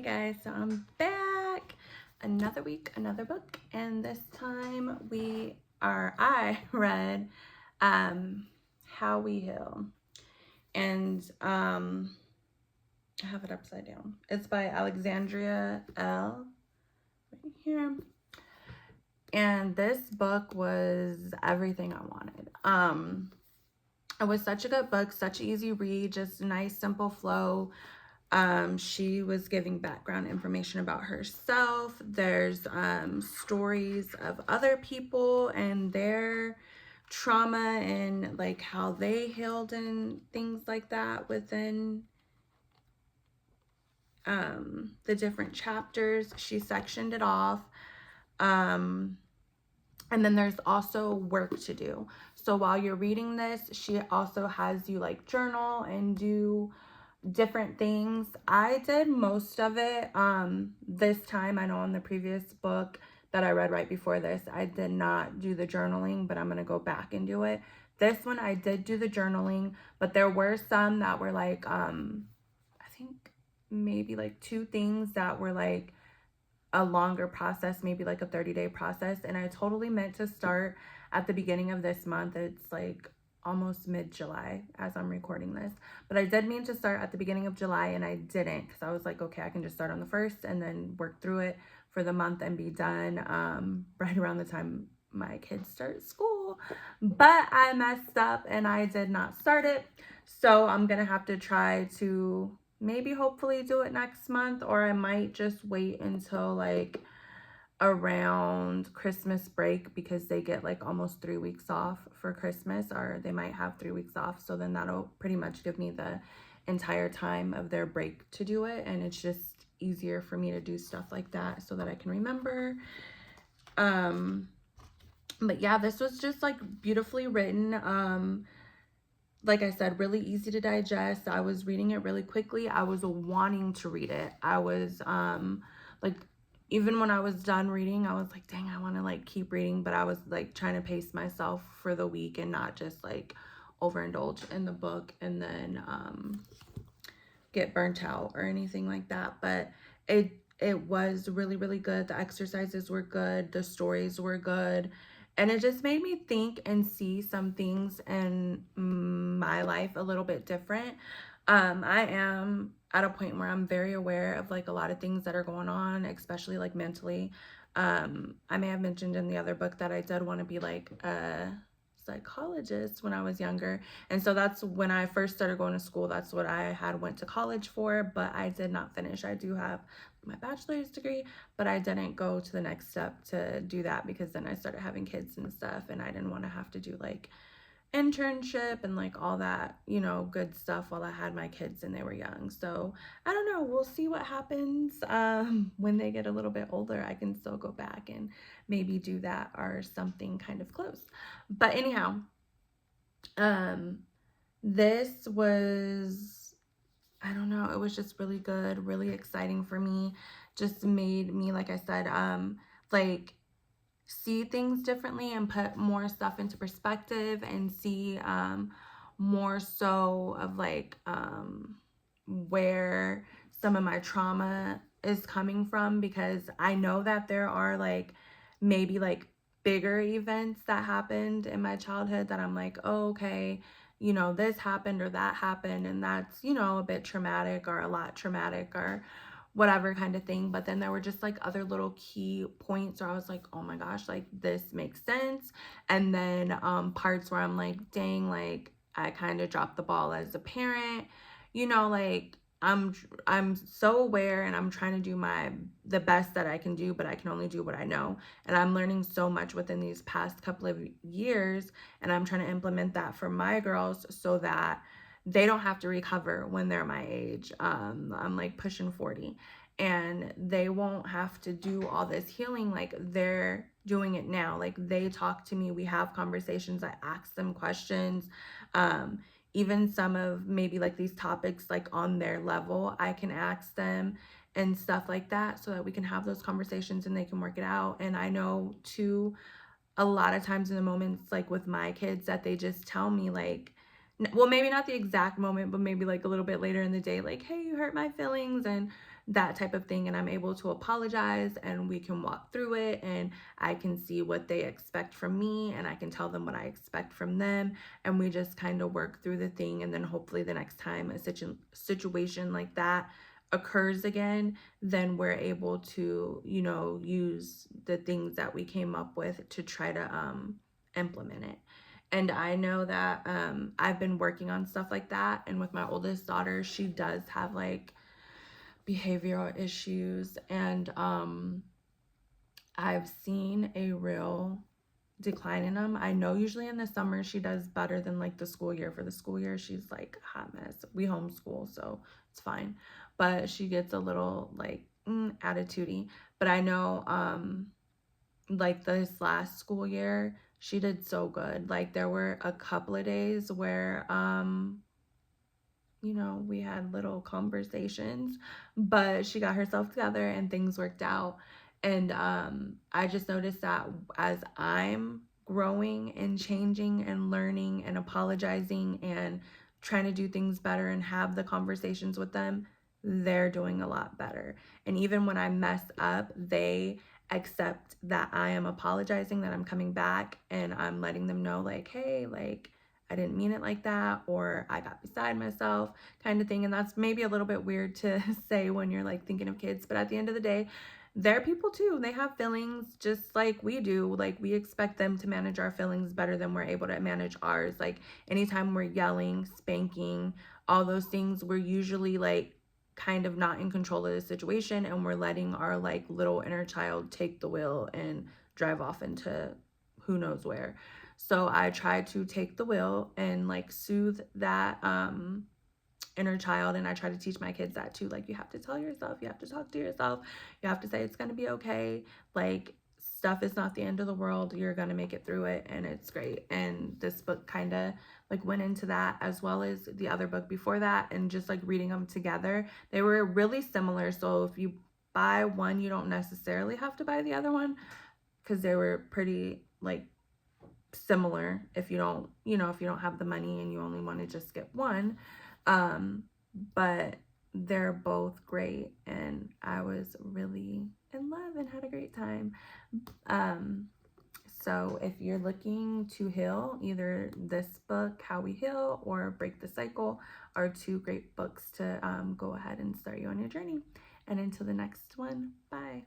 Hey guys, so I'm back. Another week, another book, and this time I read How We Heal. And I have it upside down. It's by Alexandria L. Right here. And this book was everything I wanted. It was such a good book, such an easy read, just a nice, simple flow. She was giving background information about herself. There's stories of other people and their trauma and like how they healed and things like that within the different chapters. She sectioned it off. And then there's also work to do. So while you're reading this, she also has you like journal and do different things. I did most of it this time. I know in the previous book that I read right before this, I did not do the journaling, but I'm going to go back and do it. This one I did do the journaling, but there were some that were like I think maybe like 2 things that were like a longer process, maybe like a 30-day process, and I totally meant to start at the beginning of this month. It's like almost mid-July as I'm recording this, but I did mean to start at the beginning of July and I didn't, because I was like, okay, I can just start on the 1st and then work through it for the month and be done right around the time my kids start school. But I messed up and I did not start it, so I'm gonna have to try to maybe hopefully do it next month, or I might just wait until like around Christmas break, because they get like almost 3 weeks off for Christmas, or they might have 3 weeks off. So then that'll pretty much give me the entire time of their break to do it. And it's just easier for me to do stuff like that so that I can remember. But yeah, this was just like beautifully written. Like I said, really easy to digest. I was reading it really quickly. I was wanting to read it. I was like, even when I was done reading, I was like, dang, I want to like keep reading, but I was like trying to pace myself for the week and not just like overindulge in the book and then get burnt out or anything like that. But it was really, really good. The exercises were good. The stories were good. And it just made me think and see some things in my life a little bit different. I am at a point where I'm very aware of like a lot of things that are going on, especially like mentally. I may have mentioned in the other book that I did want to be like a psychologist when I was younger. And so that's when I first started going to school. That's what I had went to college for, but I did not finish. I do have my bachelor's degree, but I didn't go to the next step to do that, because then I started having kids and stuff, and I didn't want to have to do like internship and like all that, you know, good stuff while I had my kids and they were young. So I don't know, we'll see what happens. When they get a little bit older, I can still go back and maybe do that or something kind of close. But anyhow, this was, I don't know, it was just really good, really exciting for me. Just made me, like I said, like see things differently and put more stuff into perspective and see more so of like where some of my trauma is coming from, because I know that there are like maybe like bigger events that happened in my childhood that I'm like, oh, okay, you know, this happened or that happened, and that's, you know, a bit traumatic or a lot traumatic or whatever kind of thing. But then there were just like other little key points where I was like, oh my gosh, like this makes sense. And then parts where I'm like, dang, like I kind of dropped the ball as a parent, you know, like I'm so aware and I'm trying to do the best that I can do, but I can only do what I know. And I'm learning so much within these past couple of years, and I'm trying to implement that for my girls so that they don't have to recover when they're my age. I'm like pushing 40, and they won't have to do all this healing like they're doing it now. Like they talk to me, we have conversations, I ask them questions. Even some of maybe like these topics like on their level, I can ask them and stuff like that, so that we can have those conversations and they can work it out. And I know too, a lot of times in the moments like with my kids, that they just tell me like, well, maybe not the exact moment, but maybe like a little bit later in the day, like, hey, you hurt my feelings, and that type of thing, and I'm able to apologize and we can walk through it, and I can see what they expect from me and I can tell them what I expect from them, and we just kind of work through the thing. And then hopefully the next time a situation like that occurs again, then we're able to, you know, use the things that we came up with to try to implement it. And I know that I've been working on stuff like that. And with my oldest daughter, she does have like behavioral issues. And I've seen a real decline in them. I know usually in the summer she does better than like the school year. For the school year, she's like a hot mess. We homeschool, so it's fine. But she gets a little like attitudey. But I know like this last school year, she did so good. Like there were a couple of days where you know, we had little conversations, but she got herself together and things worked out. And I just noticed that as I'm growing and changing and learning and apologizing and trying to do things better and have the conversations with them, they're doing a lot better. And even when I mess up, they accept that I am apologizing, that I'm coming back, and I'm letting them know, like, hey, like, I didn't mean it like that, or I got beside myself, kind of thing. And that's maybe a little bit weird to say when you're like thinking of kids, but at the end of the day, they're people too. They have feelings just like we do. Like we expect them to manage our feelings better than we're able to manage ours. Like anytime we're yelling, spanking, all those things, we're usually like kind of not in control of the situation, and we're letting our like little inner child take the wheel and drive off into who knows where. So I try to take the wheel and like soothe that inner child, and I try to teach my kids that too. Like you have to tell yourself, you have to talk to yourself, you have to say it's going to be okay. Like stuff is not the end of the world. You're going to make it through it, and it's great. And this book kind of like went into that, as well as the other book before that, and just like reading them together, they were really similar. So if you buy one, you don't necessarily have to buy the other one, because they were pretty like similar. If you don't, you know, if you don't have the money and you only want to just get one, but they're both great, and I was really in love and had a great time. So if you're looking to heal, either this book, How We Heal, or Break the Cycle are two great books to go ahead and start you on your journey. And until the next one, bye.